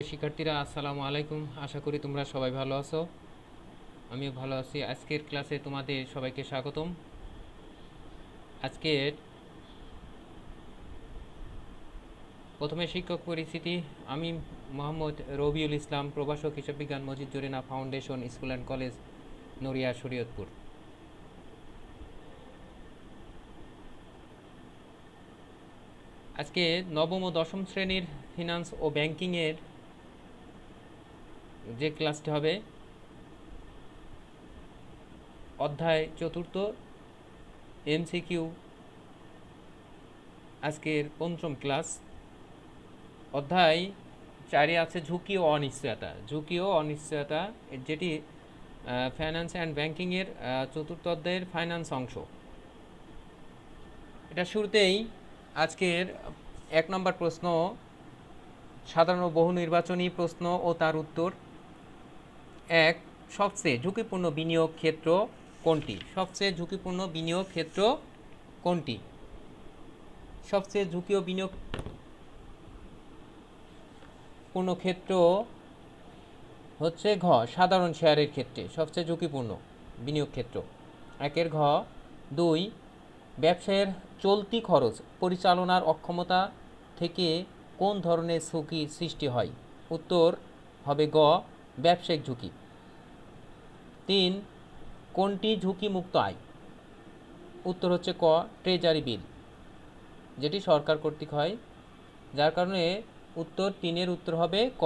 শিক্ষার্থীরা আসসালামু আলাইকুম। আশা করি তোমরা সবাই ভালো আছো। আমিও ভালো আছি। আজকের ক্লাসে তোমাদের সবাইকে স্বাগতম। আজকের প্রথমে শিক্ষক পরিচিতি। আমি মোহাম্মদ রবিউল ইসলাম, প্রভাষক হিসাব বিজ্ঞান, Majid Jarina foundation school and college, Naria, Shariatpur. আজকে নবম ও দশম শ্রেণীর ফিনান্স ও ব্যাংকিংয়ের যে ক্লাসটি হবে, অধ্যায় চতুর্থ, এমসিকিউ, আজকের পঞ্চম ক্লাস। অধ্যায় 4-এ আছে ঝুঁকি ও অনিশ্চয়তা। ঝুঁকি ও অনিশ্চয়তা যেটি ফাইন্যান্স অ্যান্ড ব্যাংকিংয়ের চতুর্থ অধ্যায়ের ফাইন্যান্স অংশ। এটা শুরুতেই আজকের 1 নম্বর প্রশ্ন, সাধারণ ও বহু নির্বাচনী প্রশ্ন ও তার উত্তর। 1, সবচেয়ে ঝুঁকিপূর্ণ বিনিয়োগ ক্ষেত্র কোনটি? সবচেয়ে ঝুঁকিপূর্ণ বিনিয়োগ ক্ষেত্র কোনটি? সবচেয়ে ঝুঁকি ও বিনিয়োগপূর্ণ ক্ষেত্র হচ্ছে ঘ, সাধারণ শেয়ারের ক্ষেত্রে সবচেয়ে ঝুঁকিপূর্ণ বিনিয়োগ ক্ষেত্র। 1-এর ঘ। 2, ব্যবসায়ের চলতি খরচ পরিচালনার অক্ষমতা থেকে কোন ধরনের ঝুঁকি সৃষ্টি হয়? উত্তর হবে গ, ব্যবসায়িক ঝুঁকি। 3, কোনটি ঝুঁকিমুক্ত আয়? উত্তর হচ্ছে ক, ট্রেজারি বিল, যেটি সরকার কর্তৃক হয়, যার কারণে উত্তর 3-এর উত্তর হবে ক,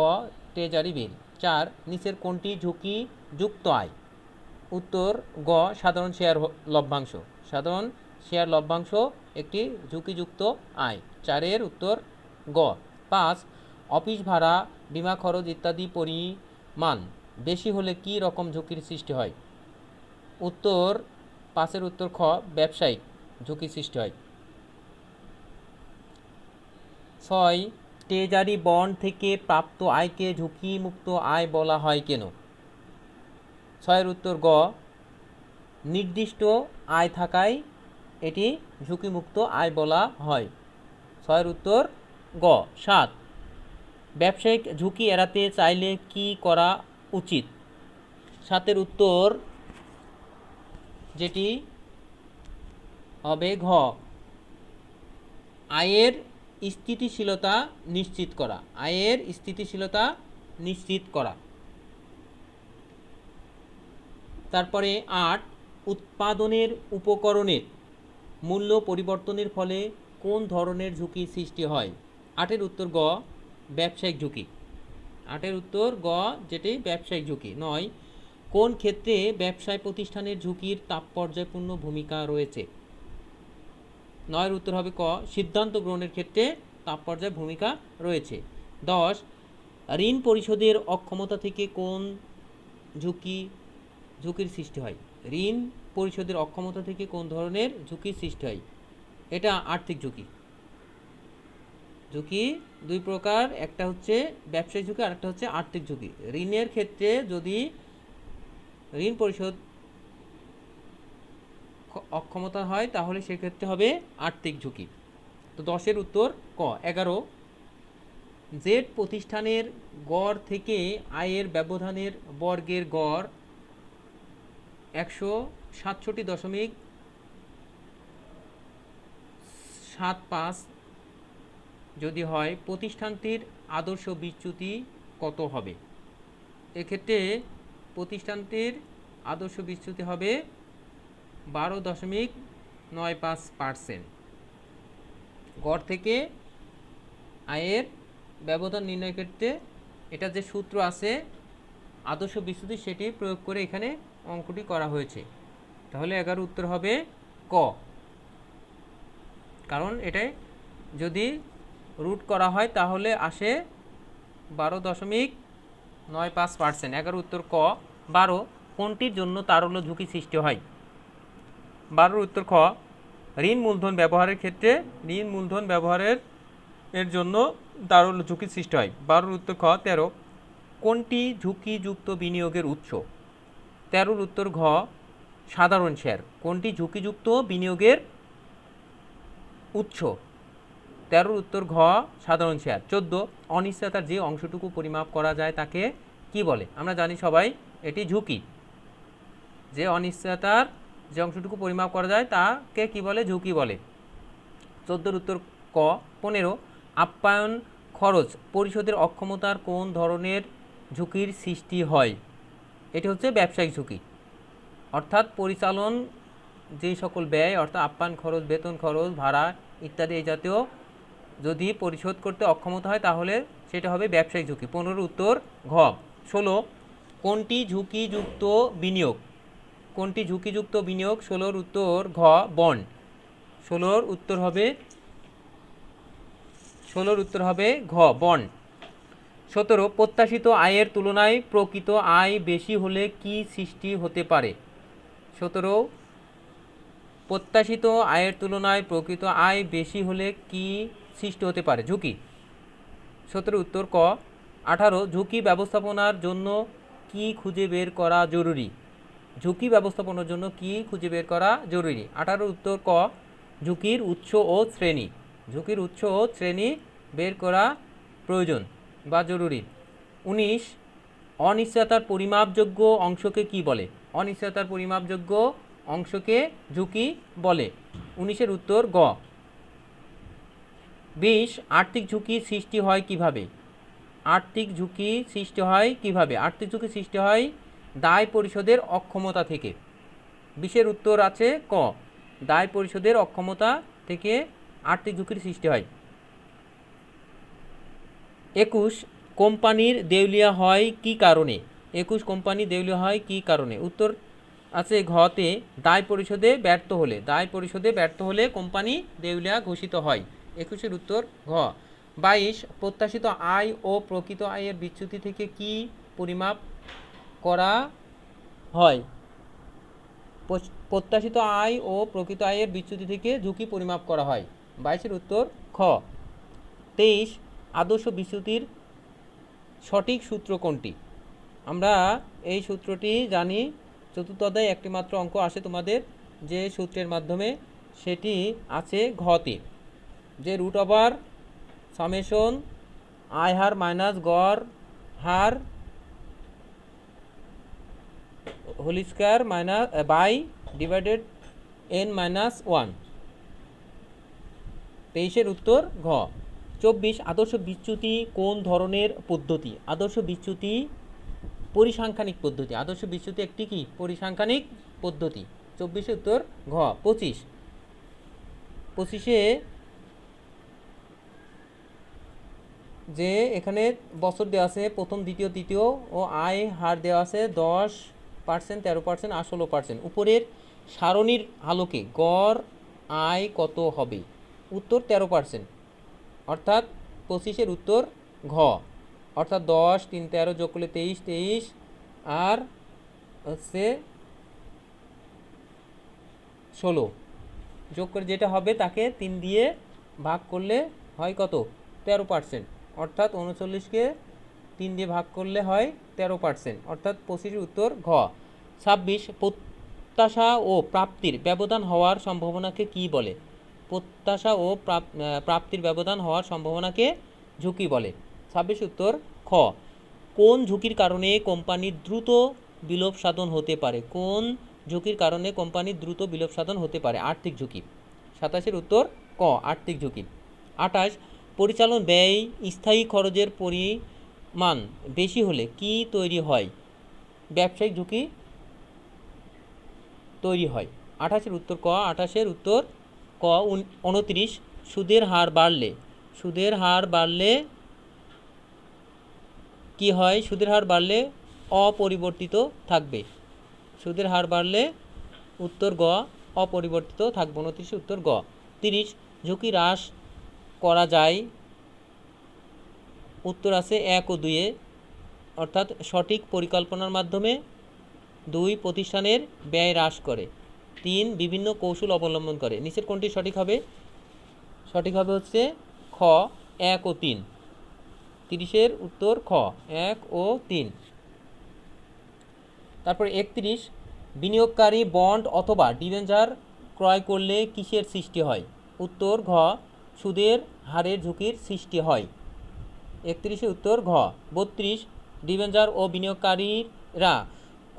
ট্রেজারি বিল। 4, নিচের কোনটি ঝুঁকিযুক্ত আয়? উত্তর গ, সাধারণ শেয়ার লভ্যাংশ। সাধারণ শেয়ার লভ্যাংশ একটি ঝুঁকিযুক্ত আয়। 4-এর উত্তর গ। 5, অফিস ভাড়া, বিমা খরচ ইত্যাদি পরিমাণ বেশি হলে কী রকম ঝুঁকির সৃষ্টি হয়? উত্তর 5-এর উত্তর খ, ব্যবসায়িক ঝুঁকি সৃষ্টি হয়। 6, ট্রেজারি বন্ড থেকে প্রাপ্ত আয়কে ঝুঁকিমুক্ত আয় বলা হয় কেন? 6-এর উত্তর গ, নির্দিষ্ট আয় থাকায় এটি ঝুঁকিমুক্ত আয় বলা হয়। 6-এর উত্তর গ। 7, ব্যবসায়িক ঝুঁকি এড়াতে চাইলে কি করা উচিত? 7-এর উত্তর যেটি হবে ঘ, আয়ের স্থিতিশীলতা নিশ্চিত করা। আয়ের স্থিতিশীলতা নিশ্চিত করা। তারপরে 8, উৎপাদনের উপকরণের মূল্য পরিবর্তনের ফলে কোন ধরনের ঝুঁকি সৃষ্টি হয়? 8-এর উত্তর গ, ব্যবসায়িক ঝুঁকি। 8-এর উত্তর গ, যেটি ব্যবসায়িক ঝুঁকি। 9, কোন ক্ষেত্রে ব্যবসায় প্রতিষ্ঠানের ঝুঁকির তাৎপর্যপূর্ণ ভূমিকা রয়েছে? 9-এর উত্তর হবে ক, সিদ্ধান্ত গ্রহণের ক্ষেত্রে তাৎপর্যের ভূমিকা রয়েছে। 10, ঋণ পরিশোধের অক্ষমতা থেকে কোন ঝুঁকির সৃষ্টি হয়? ঋণ পরিশোধের অক্ষমতা থেকে কোন ধরনের ঝুঁকির সৃষ্টি হয়? এটা আর্থিক ঝুঁকি। ঝুঁকি দুই প্রকার, একটা হচ্ছে ব্যবসায়িক ঝুঁকি আর একটা হচ্ছে আর্থিক ঝুঁকি। ঋণের ক্ষেত্রে যদি ঋণ পরিশোধ অক্ষমতা হয় তাহলে সেক্ষেত্রে হবে আর্থিক ঝুঁকি। তো 10-এর উত্তর ক। 11, জেড প্রতিষ্ঠানের গড় থেকে আয়ের ব্যবধানের বর্গের গড় 167.75 যদি হয়, প্রতিষ্ঠানটির আদর্শ বিচ্যুতি কত হবে? এক্ষেত্রে প্রতিষ্ঠানটির আদর্শ বিচ্যুতি হবে 12.95%। গড় থেকে আয়ের ব্যবধান নির্ণয়ের ক্ষেত্রে এটা যে সূত্র আছে আদর্শ বিচ্যুতি, সেটি প্রয়োগ করে এখানে অঙ্কটি করা হয়েছে। তাহলে 11 উত্তর হবে ক, কারণ এটাই যদি রুট করা হয় তাহলে আসে 12.95%। 11 উত্তর ক। 12, কোনটির জন্য তারল্য ঝুঁকি সৃষ্টি হয়? 12-এর উত্তর খ, ঋণ মূলধন ব্যবহারের ক্ষেত্রে ঋণ মূলধন ব্যবহারের জন্য তারল্য ঝুঁকি সৃষ্টি হয়। 12-এর উত্তর খ। 13, কোনটি ঝুঁকিযুক্ত বিনিয়োগের উৎস? 13-এর উত্তর ঘ, সাধারণ শেয়ার। কোনটি ঝুঁকিযুক্ত বিনিয়োগের উৎস? 13 উত্তর ঘ সাধারণ শেয়ার। 14 অনিশ্চয়তার যে অংশটুকু পরিমাপ করা যায় তাকে কি বলে? আমরা জানি সবাই এটি ঝুঁকি। যে অনিশ্চয়তার যে অংশটুকু পরিমাপ করা যায় তাকে কি বলে? ঝুঁকি বলে। 14 উত্তর ক। 15 আপ্যায়ন খরচ পরিশোধের অক্ষমতার কোন ধরনের ঝুঁকির সৃষ্টি হয়? এটি হচ্ছে ব্যবসায়িক ঝুঁকি। অর্থাৎ পরিচালন যেই সকল ব্যয় অর্থাৎ আপ্যায়ন খরচ, বেতন খরচ, ভাড়া ইত্যাদি এই জাতীয় যদি পরিশোধ করতে অক্ষমতা হয় তাহলে সেটা হবে ব্যবসায়িক ঝুঁকি। 15 উত্তর ঘ। 16 কোনটি ঝুঁকিযুক্ত বিনিয়োগ? কোনটি ঝুঁকিযুক্ত বিনিয়োগ? 16 উত্তর ঘ বন্ড। 16 উত্তর হবে ঘ বন্ড। 17 প্রত্যাশিত আয়ের তুলনায় প্রকৃত আয় বেশি হলে কি সৃষ্টি হতে পারে? 17 প্রত্যাশিত আয়ের তুলনায় প্রকৃত আয় বেশি হলে কি সৃষ্টি হতে পারে? ঝুঁকি। 17 উত্তর ক। 18 ঝুঁকি ব্যবস্থাপনার জন্য কি খুঁজে বের করা জরুরি? ঝুঁকি ব্যবস্থাপনার জন্য কি খুঁজে বের করা জরুরি? 18 উত্তর ক ঝুঁকির উৎস ও শ্রেণী। ঝুঁকির উৎস ও শ্রেণী বের করা প্রয়োজন বা জরুরি। 19 অনিশ্চয়তার পরিমাপযোগ্য অংশকে কি বলে? অনিশ্চয়তার পরিমাপযোগ্য অংশকে ঝুঁকি বলে। 19-এর উত্তর গ। 20 আর্থিক ঝুঁকি সৃষ্টি হয় কিভাবে? আর্থিক ঝুঁকি সৃষ্টি হয় কিভাবে? আর্থিক ঝুঁকি সৃষ্টি হয় দায় পরিশোধের অক্ষমতা থেকে। 20-এর উত্তর আছে ক দায় পরিশোধের অক্ষমতা থেকে আর্থিক ঝুঁকির সৃষ্টি হয়। 21 কোম্পানির দেউলিয়া হয় কি কারণে? 21 কোম্পানি দেউলিয়া হয় কি কারণে? উত্তর আছে ঘতে দায় পরিশোধে ব্যর্থ হলে। দায় পরিশোধে ব্যর্থ হলে কোম্পানি দেউলিয়া ঘোষিত হয়। 21-এর উত্তর ঘ। 22 প্রত্যাশিত আয় ও প্রকৃত আয়ের বিচ্যুতি থেকে কি পরিমাপ করা হয়? প্রত্যাশিত আয় ও প্রকৃত আয়ের বিচ্যুতি থেকে ঝুঁকি পরিমাপ করা হয়। 22-এর উত্তর খ। 23 আদর্শ বিচ্যুতির সঠিক সূত্র কোনটি? আমরা এই সূত্রটি জানি, চতুর্থ অধ্যায়ে একটি মাত্র অঙ্ক আসে তোমাদের যে সূত্রের মাধ্যমে, সেটি আছে ঘতে, যে রুট ওভার সামেশন আয় হার মাইনাস গড় হার whole square minus by divided n minus 1। 23-এর উত্তর ঘ। 24 আদর্শ বিচ্যুতি কোন ধরনের পদ্ধতি? আদর্শ বিচ্যুতি পরিসাংখ্যানিক পদ্ধতি। আদর্শ বিচ্যুতি একটি কি? পরিসাংখ্যানিক পদ্ধতি। 24-এর উত্তর ঘ। 25-এ যে এখানে বছর দেওয়া আছে প্রথম, দ্বিতীয়, তৃতীয় ও আয় হার দেওয়া আছে 10%, 13%, আর 16%। উপরের সারণীর আলোকে গড় আয় কত হবে? উত্তর 13%। অর্থাৎ 25-এর উত্তর ঘ। অর্থাৎ 10, 3, 13 যোগ করলে 23, আর হচ্ছে 16 যোগ করে যেটা হবে তাকে 3 দিয়ে ভাগ করলে হয় কত? 13%। অর্থাৎ 39-কে 3 দিয়ে ভাগ করলে হয় 13%। অর্থাৎ 25-এর উত্তর ঘ। 26 প্রত্যাশা ও প্রাপ্তির ব্যবধান হওয়ার সম্ভাবনাকে কি বলে? প্রত্যাশা ও প্রাপ্তির ব্যবধান হওয়ার সম্ভাবনাকে ঝুঁকি বলে। 26 উত্তর খ। কোন ঝুঁকির কারণে কোম্পানির দ্রুত বিলোপ সাধন হতে পারে? কোন ঝুঁকির কারণে কোম্পানির দ্রুত বিলোপ সাধন হতে পারে? আর্থিক ঝুঁকি। 27-এর উত্তর ক আর্থিক ঝুঁকি। 28 পরিচালন ব্যয় স্থায়ী খরচের পরিমাণ বেশি হলে কি তৈরি হয়? ব্যবসায়িক ঝুঁকি তৈরি হয়। 28-এর উত্তর ক। 28-এর উত্তর ক। 29 সুদের হার বাড়লে কি হয়? সুদের হার বাড়লে অপরিবর্তিত থাকবে। সুদের হার বাড়লে উত্তর গ অপরিবর্তিত থাকবে। 29 উত্তর গ। 30 ঝুঁকি হ্রাস করা যায়। উত্তর আছে 1 ও 2-এ, অর্থাৎ সঠিক পরিকল্পনার মাধ্যমে। 2 প্রতিষ্ঠানের ব্যয় হ্রাস করে। 3 বিভিন্ন কৌশল অবলম্বন করে। নিচের কোনটি সঠিক হবে? সঠিক হবে হচ্ছে খ 1 ও 3। 30-এর উত্তর খ 1 ও 3। তারপর 31 বিনিয়োগকারী বন্ড অথবা ডিবেঞ্চার ক্রয় করলে কিসের সৃষ্টি হয়? উত্তর ঘ সুদের হারের ঝুঁকির সৃষ্টি হয়? 31 উত্তর ঘ। 32 ডিবেঞ্জার ও বিনিয়োগকারীরা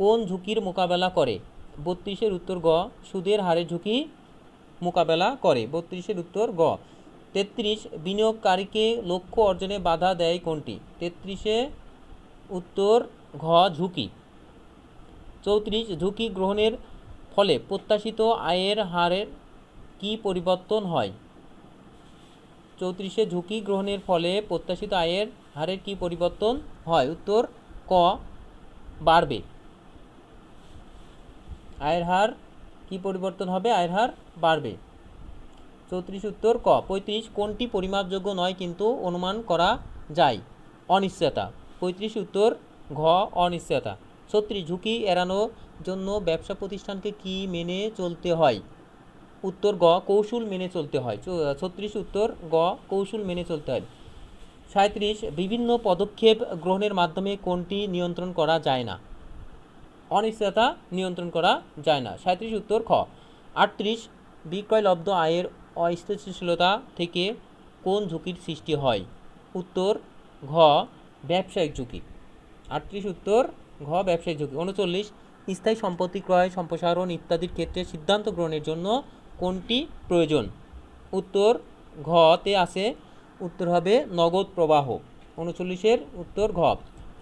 কোন ঝুঁকির মোকাবেলা করে? 32 উত্তর গ। সুদের হারের ঝুঁকি মোকাবেলা করে। 32 উত্তর গ। 33 বিনিয়োগকারীকে লক্ষ্য অর্জনে বাধা দেয় কোনটি? 33 উত্তর ঘ ঝুঁকি। 34 ঝুঁকি গ্রহণের ফলে প্রত্যাশিত আয়ের হারের কি পরিবর্তন হয়? 34 ঝুঁকি গ্রহণের ফলে প্রত্যাশিত আয়ের হারের কি পরিবর্তন হয়? উত্তর ক বাড়বে। আয়ের হার কি পরিবর্তন হবে? আয়ের হার বাড়বে। 34 উত্তর ক। 35 কোনটি পরিমাপযোগ্য নয় কিন্তু অনুমান করা যায়? অনিশ্চয়তা। 35 উত্তর ঘ অনিশ্চয়তা। 36 ঝুঁকি এড়ানোর জন্য ব্যবসা প্রতিষ্ঠানকে কি মেনে চলতে হয়? উত্তর গ কৌশল মেনে চলতে হয়। 36 উত্তর গ কৌশল মেনে চলতে হয়। 37 বিভিন্ন পদক্ষেপ গ্রহণের মাধ্যমে কোনটি নিয়ন্ত্রণ করা যায় না? অনিশ্চয়তা নিয়ন্ত্রণ করা যায় না। 37 উত্তর খ। 38 বিক্রয়লব্ধ আয়ের অস্থিতিশীলতা থেকে কোন ঝুঁকির সৃষ্টি হয়? উত্তর ঘ ব্যবসায়িক ঝুঁকি। 38 উত্তর ঘ ব্যবসায়িক ঝুঁকি। 39 স্থায়ী সম্পত্তি ক্রয় সম্প্রসারণ ইত্যাদির ক্ষেত্রে সিদ্ধান্ত গ্রহণের জন্য কোনটি প্রয়োজন? উত্তর ঘ তে আছে, উত্তর হবে নগদ প্রবাহ। 39 উত্তর ঘ।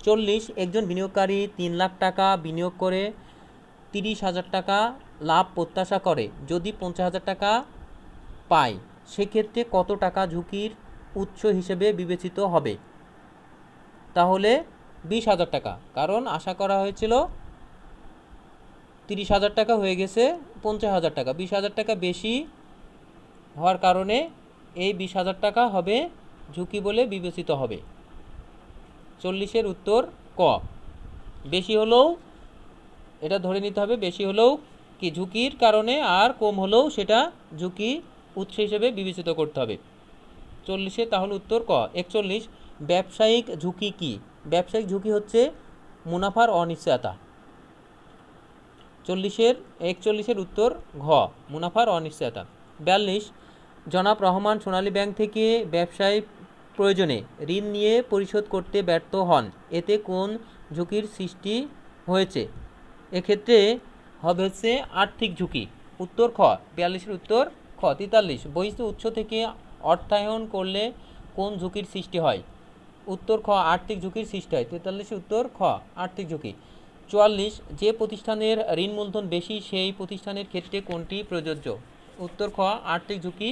40 একজন বিনিয়োগকারী 3 লাখ টাকা বিনিয়োগ করে 30,000 টাকা লাভ প্রত্যাশা করে। যদি 50,000 টাকা পায় সেক্ষেত্রে কত টাকা ঝুঁকির উৎস হিসেবে বিবেচিত হবে? তাহলে 20,000 টাকা, কারণ আশা করা হয়েছিল 30,000 টাকা, হয়ে গেছে 50,000 টাকা। 20,000 টাকা বেশি হওয়ার কারণে এই 20,000 টাকা হবে ঝুঁকি বলে বিবেচিত হবে। 40 উত্তর ক। বেশি হলেও এটা ধরে নিতে হবে, বেশি হলেও কি ঝুঁকির কারণে, আর কম হলেও সেটা ঝুঁকি উৎস হিসেবে বিবেচিত করতে হবে। 40 তাহলে উত্তর ক। 41 ব্যবসায়িক ঝুঁকি কি? ব্যবসায়িক ঝুঁকি হচ্ছে মুনাফার অনিশ্চয়তা। 41 উত্তর ঘ মুনাফার অনিশ্চয়তা। 42 জনাব রহমান সোনালী ব্যাংক থেকে ব্যবসায় প্রয়োজনে ঋণ নিয়ে পরিশোধ করতে ব্যর্থ হন, এতে কোন ঝুঁকির সৃষ্টি হয়েছে? এক্ষেত্রে হবে হচ্ছে আর্থিক ঝুঁকি। উত্তর খ। 42 উত্তর খ। 43 বহিঃস্থ উৎস থেকে অর্থায়ন করলে কোন ঝুঁকির সৃষ্টি হয়? উত্তর খ আর্থিক ঝুঁকির সৃষ্টি হয়। 43 উত্তর খ আর্থিক ঝুঁকি। 44 যে প্রতিষ্ঠানের ঋণ মূলধন বেশি সেই প্রতিষ্ঠানের ক্ষেত্রে কোনটি প্রযোজ্য? উত্তর খ আর্থিক ঝুঁকি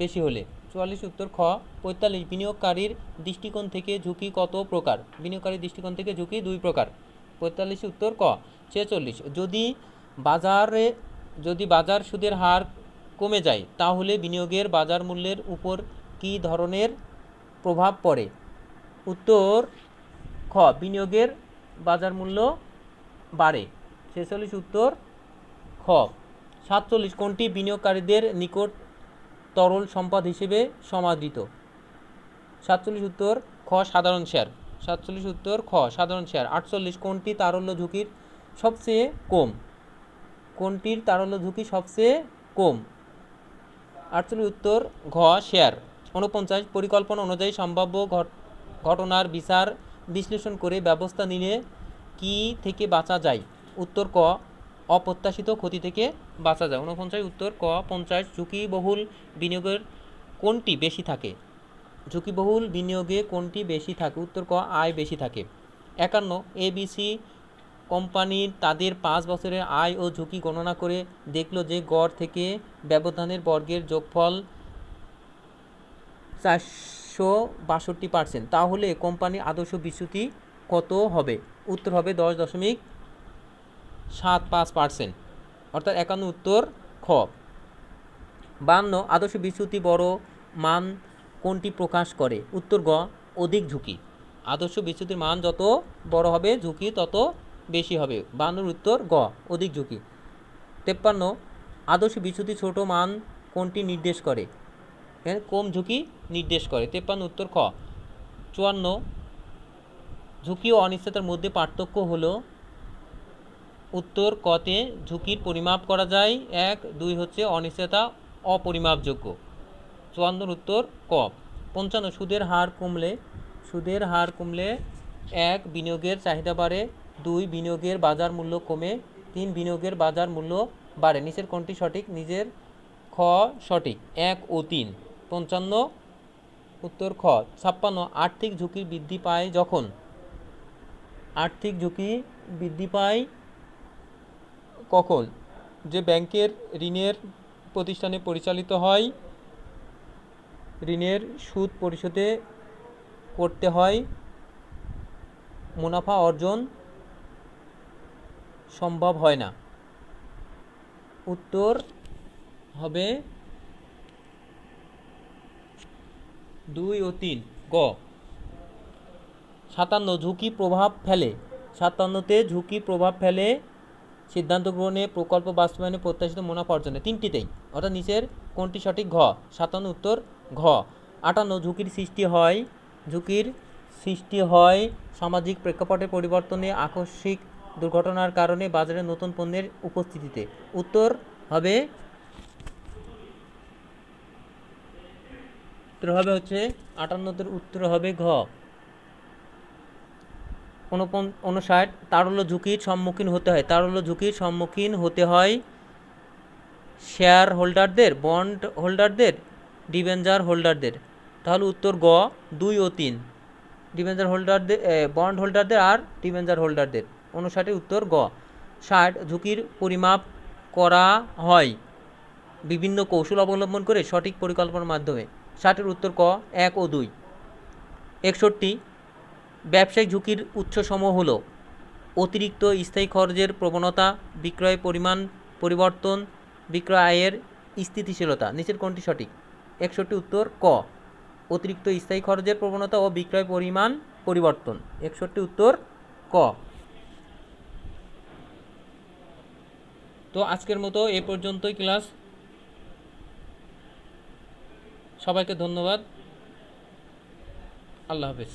বেশি হলে। 44 উত্তর খ। 45 বিনিয়োগকারীর দৃষ্টিকোণ থেকে ঝুঁকি কত প্রকার? বিনিয়োগকারীর দৃষ্টিকোণ থেকে ঝুঁকি 2 প্রকার। 45 উত্তর ক। 46 যদি বাজার সুদের হার কমে যায় তাহলে বিনিয়োগের বাজার মূল্যের উপর কী ধরনের প্রভাব পড়ে? উত্তর খ বিনিয়োগের বাজার মূল্য বাড়ে। 46 উত্তর খ। 47 কোনটি বিনিয়োগকারীদের নিকট তরল সম্পদ হিসেবে সমাদৃত? 47 উত্তর খ সাধারণ শেয়ার। 47 উত্তর খ সাধারণ শেয়ার। 48 কোনটি তারল্য ঝুঁকির সবচেয়ে কম? কোনটির তারল্য ঝুঁকি সবচেয়ে কম? 48 উত্তর ঘ শেয়ার। 49 পরিকল্পনা অনুযায়ী সম্ভাব্য ঘটনার বিচার বিশ্লেষণ করে ব্যবস্থা নিলে কি থেকে বাঁচা যায়? উত্তর ক অপ্রত্যাশিত ক্ষতি থেকে বাঁচা যায়। 49 উত্তর ক। 50 ঝুঁকিবহুল বিনিয়োগের কোনটি বেশি থাকে? ঝুঁকিবহুল বিনিয়োগে কোনটি বেশি থাকে? উত্তর ক আয় বেশি থাকে। 51 ABC কোম্পানির তাদের 5 বছরের আয় ও ঝুঁকি গণনা করে দেখলো যে গড় থেকে ব্যবধানের বর্গের যোগফল 462%, তাহলে কোম্পানির আদর্শ বিচ্যুতি কত হবে? উত্তর হবে 10.75%, অর্থাৎ 51 উত্তর খ। 52 আদর্শ বিচ্যুতি বড় মান কোনটি প্রকাশ করে? উত্তর গ অধিক ঝুঁকি। আদর্শ বিচ্যুতির মান যত বড় হবে ঝুঁকি তত বেশি হবে। 52 উত্তর গ অধিক ঝুঁকি। 53 আদর্শ বিচ্যুতি ছোট মান কোনটি নির্দেশ করে? কম ঝুঁকি নির্দেশ করে। 53 উত্তর খ। 54 ঝুঁকি ও অনিশ্চয়তার মধ্যে পার্থক্য হলো? উত্তর কতে ঝুঁকির পরিমাপ করা যায় 1, 2 হচ্ছে অনিশ্চয়তা অপরিমাপযোগ্য। 54 উত্তর ক। 55 সুদের হার কমলে 1 বিনিয়োগের চাহিদা বাড়ে, 2 বিনিয়োগের বাজার মূল্য কমে, 3 বিনিয়োগের বাজার মূল্য বাড়ে। নিচের কোনটি সঠিক? নিজের খ সঠিক, 1 ও 3। 55 উত্তর খ। 56 আর্থিক ঝুঁকি বৃদ্ধি পায় যখন? আর্থিক ঝুঁকি বৃদ্ধি পায় কখন? যে ব্যাংকের ঋণের প্রতিষ্ঠানে পরিচালিত হয়, ঋণের সুদ পরিশোধে করতে হয়, মুনাফা অর্জন সম্ভব হয় না। উত্তর হবে 2 ও 3 গ। 57 ঝুঁকি প্রভাব ফেলে। 57তে ঝুঁকি প্রভাব ফেলে সিদ্ধান্ত গ্রহণে, প্রকল্প বাস্তবায়নে, প্রত্যাশিত মুনাফা অর্জনে। তিনটিতেই, অর্থাৎ নিচের কোনটি সঠিক? ঘ 57 উত্তর ঘ। 58 ঝুঁকির সৃষ্টি হয় সামাজিক প্রেক্ষাপটের পরিবর্তনে, আকস্মিক দুর্ঘটনার কারণে, বাজারে নতুন পণ্যের উপস্থিতিতে। উত্তর হবে হচ্ছে 58 উত্তর হবে ঘ। 59 তারল্য ঝুঁকির সম্মুখীন হতে হয় শেয়ার হোল্ডারদের, বন্ড হোল্ডারদের, ডিবেঞ্চার হোল্ডারদের। তাহলে উত্তর গ 2 ও 3, ডিবেঞ্চার হোল্ডারদের, বন্ড হোল্ডারদের আর ডিবেঞ্চার হোল্ডারদের। 59 উত্তর গ। 60 ঝুঁকির পরিমাপ করা হয় বিভিন্ন কৌশল অবলম্বন করে, সঠিক পরিকল্পনার মাধ্যমে। 60 উত্তর ক 1 ও 2। 61 ব্যবসায়িক ঝুঁকির উৎসসমূহ হলো অতিরিক্ত স্থায়ী খরচের প্রবণতা, বিক্রয় পরিমাণ পরিবর্তন, বিক্রয় আয়ের স্থিতিশীলতা। নিচের কোনটি সঠিক? 61 উত্তর ক অতিরিক্ত স্থায়ী খরচের প্রবণতা ও বিক্রয় পরিমাণ পরিবর্তন। 61 উত্তর ক। তো আজকের মতো এ পর্যন্তই ক্লাস। সবাইকে ধন্যবাদ। আল্লাহ হাফেজ।